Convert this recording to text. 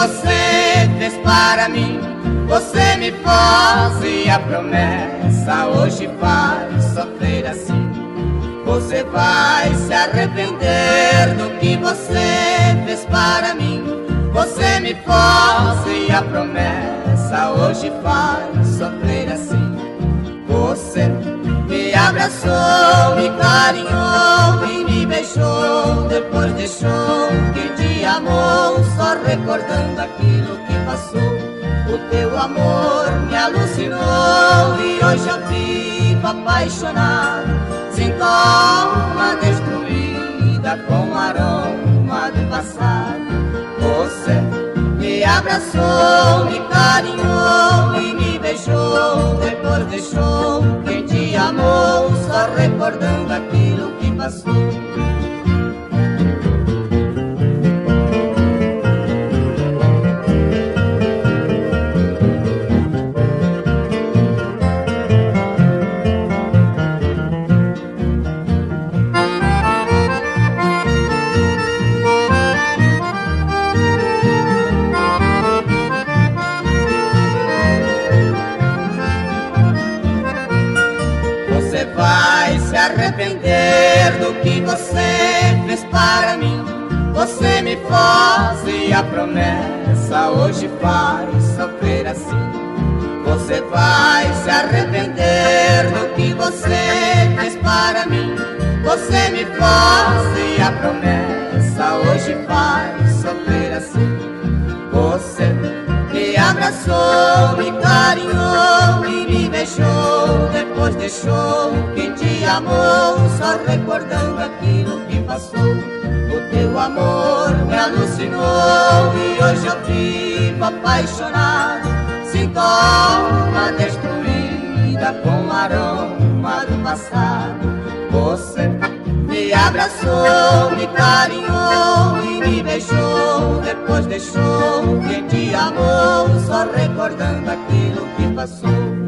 você fez para mim. Você me fazia promessa, hoje vai sofrer assim. Você vai se arrepender do que você fez para mim. Você me fazia promessa, hoje vai sofrer assim. Você me abraçou, me carinhou e me beijou, depois deixou que te amou, só recordando aquilo que passou. O teu amor me alucinou e hoje eu vivo apaixonado. Sinto a alma destruída com o aroma do passado. Você me abraçou, me carinhou e me beijou, depois deixou quem te amou, só recordando aquilo que passou. Você vai se arrepender do que você fez para mim. Você me fazia promessa, hoje vai sofrer assim. Você vai se arrepender do que você fez para mim. Você me fazia promessa, hoje vai sofrer assim. Você me abraçou, me carinhou e me beijou, depois deixou quem te amou, só recordando aquilo que passou. O teu amor me alucinou e hoje eu vivo apaixonado. Sinto a alma destruída com o aroma do passado. Você me abraçou, me carinhou e me beijou, depois deixou quem te amou, só recordando aquilo que passou.